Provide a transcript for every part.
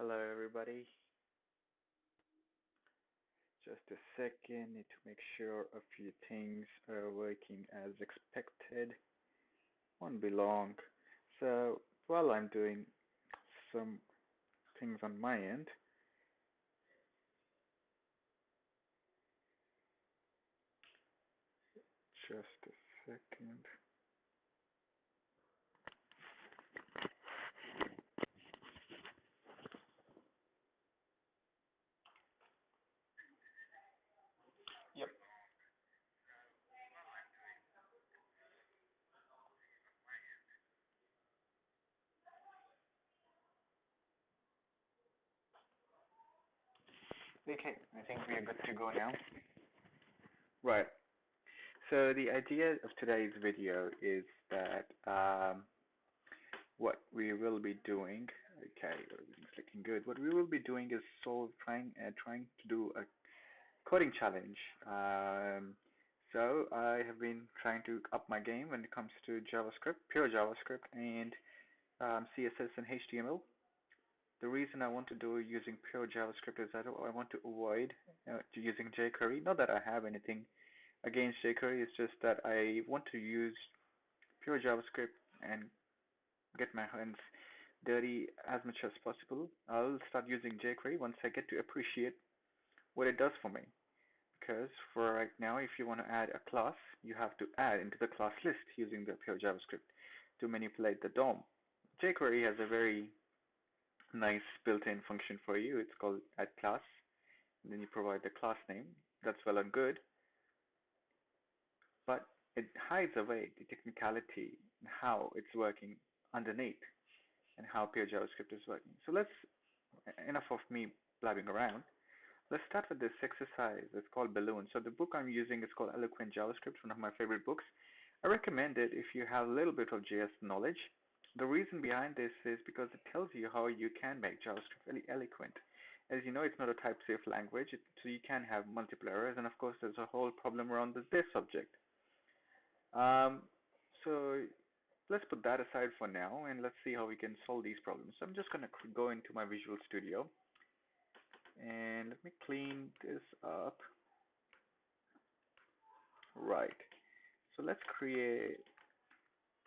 Hello, everybody. Just a second, need to make sure a few things are working as expected. Won't be long. So, while I'm doing some things on my end, just a second. Yep. Okay, I think we are good to go now. Right. So the idea of today's video is that what we will be doing. Okay, everything's looking good. What we will be doing is trying to do a coding challenge. So I have been trying to up my game when it comes to JavaScript, pure JavaScript, and CSS and HTML. The reason I want to do using pure JavaScript is that I want to avoid using jQuery. Not that I have anything against jQuery, it's just that I want to use pure JavaScript and get my hands dirty as much as possible. I'll start using jQuery once I get to appreciate what it does for me. Because for right now, if you want to add a class, you have to add into the class list using the pure JavaScript to manipulate the DOM. jQuery has a very nice built-in function for you. It's called add class. And then you provide the class name. That's well and good. But it hides away the technicality and how it's working underneath and how pure JavaScript is working. So enough of me blabbing around. Let's start with this exercise. It's called Balloon. So the book I'm using is called Eloquent JavaScript, one of my favorite books. I recommend it if you have a little bit of JS knowledge. The reason behind this is because it tells you how you can make JavaScript really eloquent. As you know, it's not a type-safe language, so you can have multiple errors, and of course there's a whole problem around this subject. So let's put that aside for now, and let's see how we can solve these problems. So I'm just going to go into my Visual Studio. And let me clean this up. Right. So let's create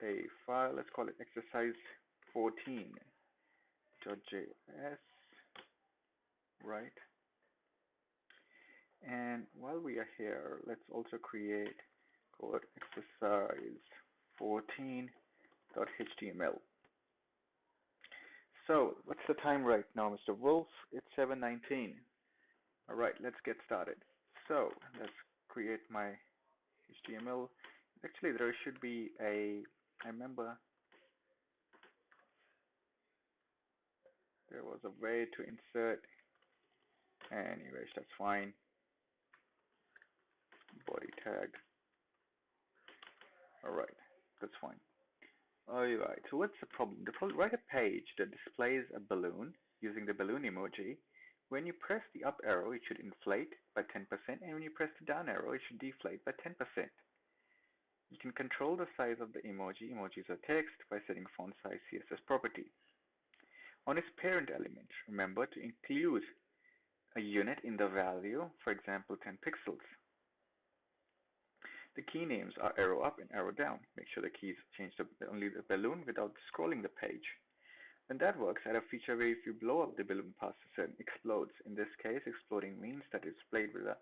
a file. Let's call it exercise 14.js. Right. And while we are here, let's also create called exercise 14.html. So what's the time right now, Mr. Wolf? It's 7:19. All right, let's get started. So let's create my HTML. Actually, there should be I remember there was a way to insert. Anyways, that's fine. Body tag. All right, that's fine. All right, so what's the problem? Write a page that displays a balloon using the balloon emoji. When you press the up arrow, it should inflate by 10%, and when you press the down arrow, it should deflate by 10%. You can control the size of the emoji. Emojis are text by setting font size CSS property. On its parent element, remember to include a unit in the value, for example, 10 pixels. The key names are arrow up and arrow down. Make sure the keys change only the balloon without scrolling the page. When that works, add a feature where if you blow up the balloon past a certain explodes. In this case, exploding means that it's displayed with a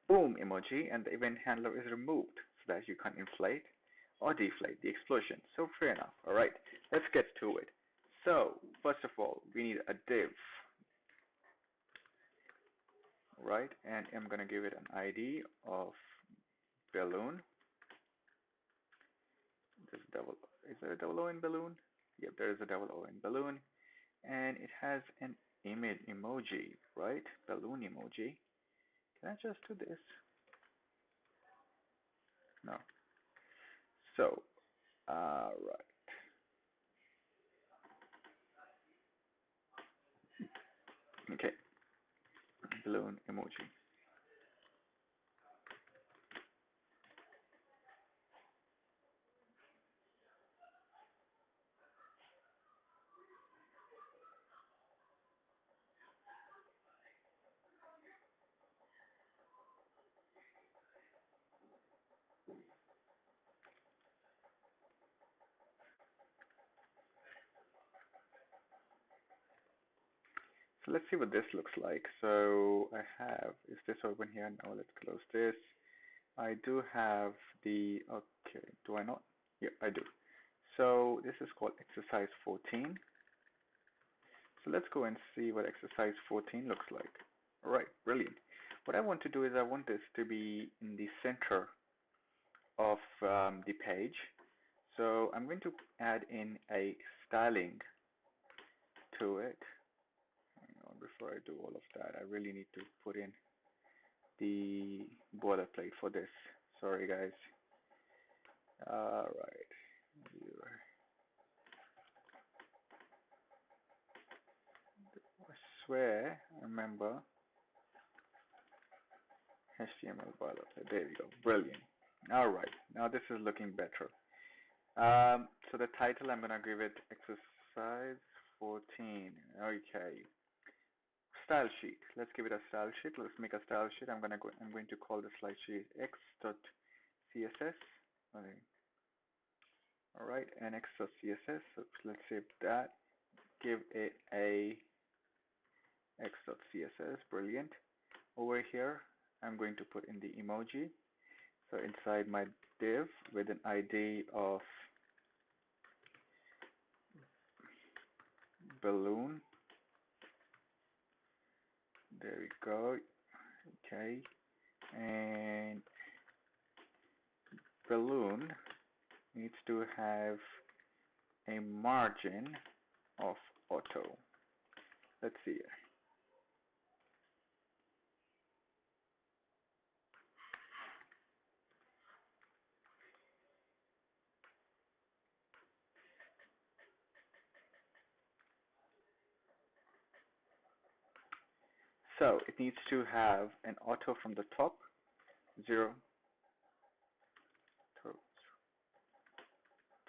boom emoji and the event handler is removed so that you can inflate or deflate the explosion. So fair enough. All right, let's get to it. So first of all, we need a div, right? And I'm going to give it an ID of balloon. Is there a double O in balloon? Yep, there is a double O in balloon. And it has an image emoji, right? Balloon emoji. Can I just do this? No. So, right. Okay. Balloon emoji. So let's see what this looks like. So I have, is this open here? No, let's close this. I do have the, okay, do I not? Yeah, I do. So this is called exercise 14. So let's go and see what exercise 14 looks like. All right, brilliant. What I want to do is I want this to be in the center of the page. So I'm going to add in a styling to it. Hang on, before I do all of that, I really need to put in the boilerplate for this. Sorry, guys. All right. I swear, I remember HTML boilerplate. There we go. Brilliant. All right. Now this is looking better. So the title, I'm gonna give it exercise 14. Okay. Style sheet. Let's give it a style sheet. Let's make a style sheet. I'm going to call the slide sheet x.css. Okay. All right, and x.css. So let's save that. Give it a x.css. Brilliant. Over here, I'm going to put in the emoji. So inside my div with an ID of balloon. There we go. Okay. And balloon needs to have a margin of auto. Let's see here. So it needs to have an auto from the top, 0,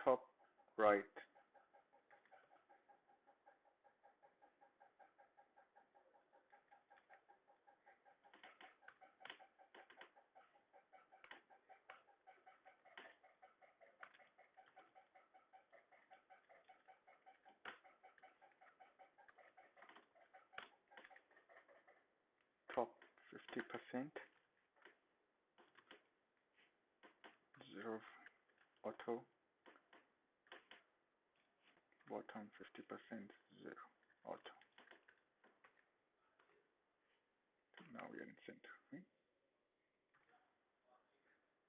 top right, top 50%, 0 auto, bottom 50%, 0 auto. Now we are in center. Right?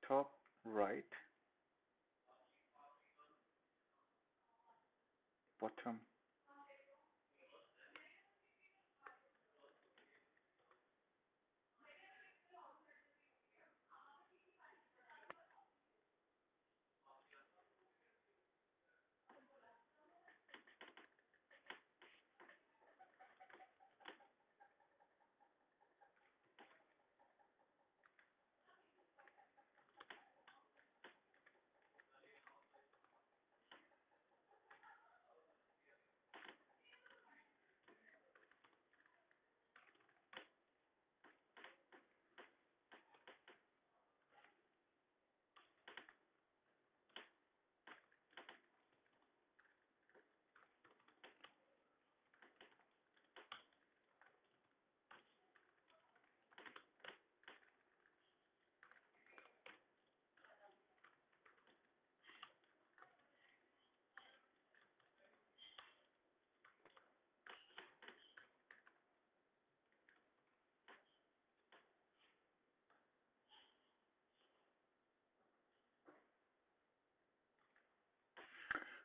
Top right, bottom.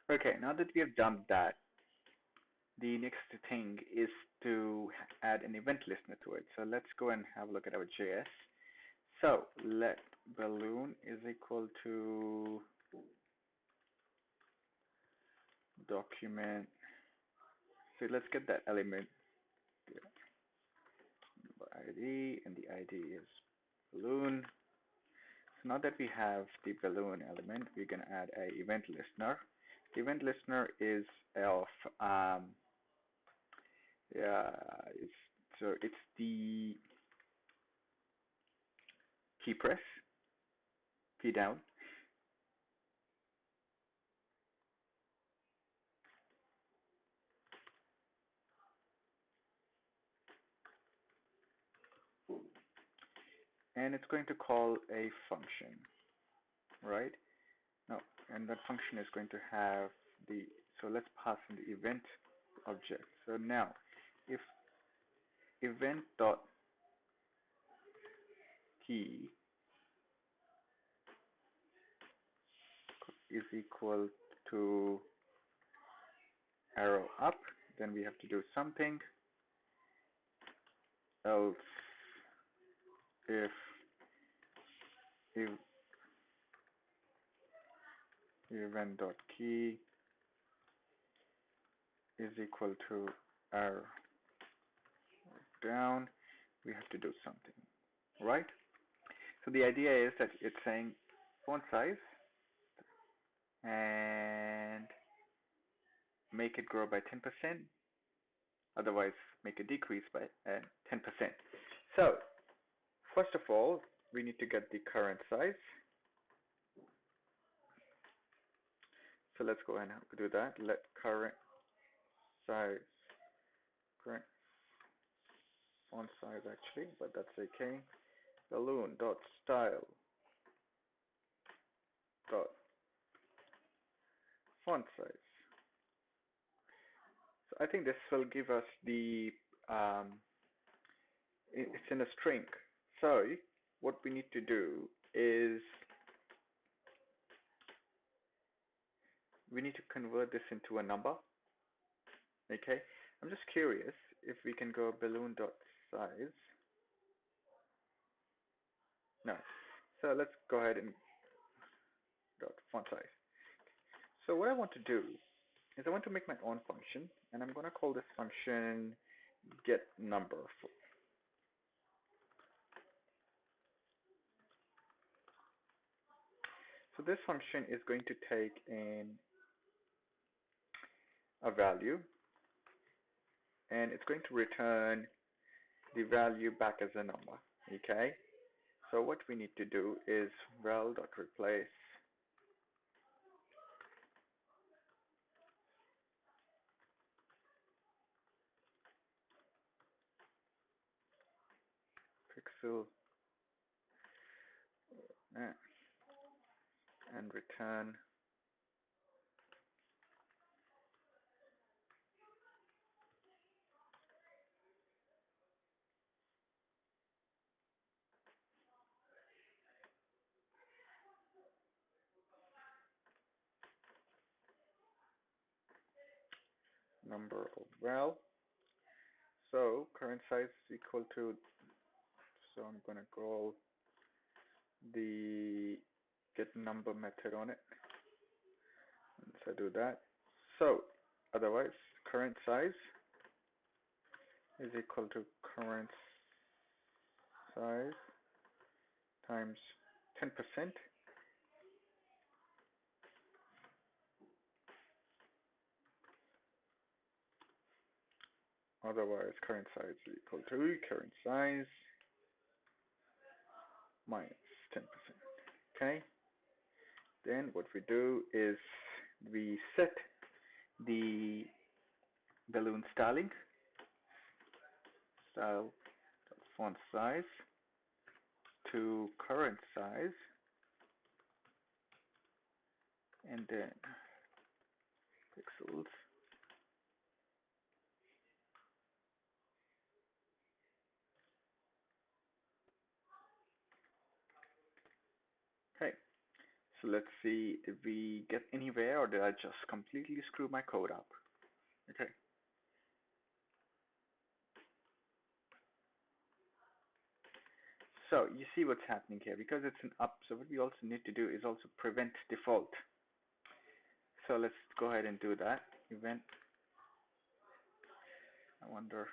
Okay, now that we have done that, the next thing is to add an event listener to it. So let's go and have a look at our JS. So let balloon is equal to document. So let's get that element ID, and the ID is balloon. So now that we have the balloon element, we can add a event listener. The event listener is of it's so it's the key press, key down, and it's going to call a function, right? Now, and that function is going to have the, so let's pass in the event object. So now, if event dot key is equal to arrow up, then we have to do something. Else, if event dot key is equal to arrow down, we have to do something, right? So the idea is that it's saying font size and make it grow by 10%, otherwise make a decrease by 10%. So first of all, we need to get the current size. So let's go ahead and do that. Let current size, current font size actually, but that's okay. Balloon dot style dot font size. So I think this will give us the it's in a string. So what we need to do is we need to convert this into a number. Okay, I'm just curious if we can go balloon dot size. No, so let's go ahead and dot font size. So what I want to do is I want to make my own function, and I'm going to call this function get number. So this function is going to take in a value, and it's going to return the value back as a number. Okay, so what we need to do is val.replace pixel and return number of val. So current size is equal to, so I'm going to call the get number method on it. And so do that. So otherwise, current size is equal to current size times 10%. Otherwise, current size is equal to current size minus 10%. Okay. Then what we do is we set the balloon styling, style font size to current size, and then pixels. Okay, so let's see if we get anywhere, or did I just completely screw my code up? Okay. So you see what's happening here, because it's an up, so what we also need to do is also prevent default. So let's go ahead and do that. Event, I wonder,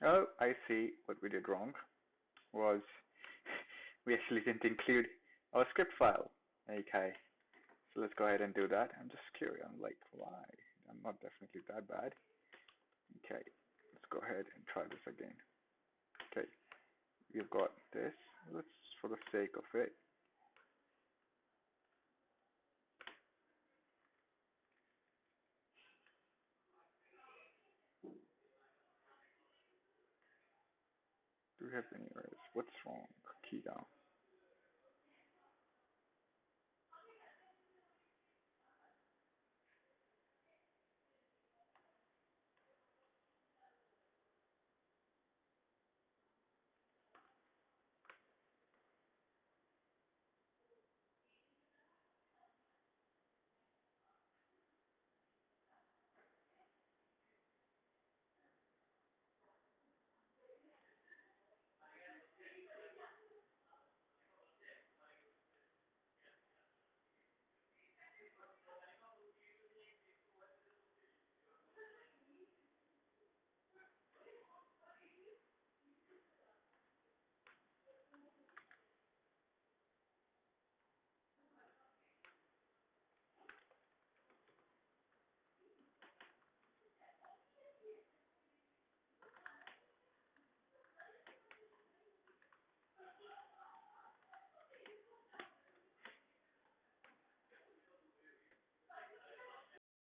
Oh, I see what we did wrong was we actually didn't include our script file. Okay, so let's go ahead and do that. I'm just curious. I'm like, why? I'm not definitely that bad. Okay, let's go ahead and try this again. Okay, we've got this. Let's, for the sake of it,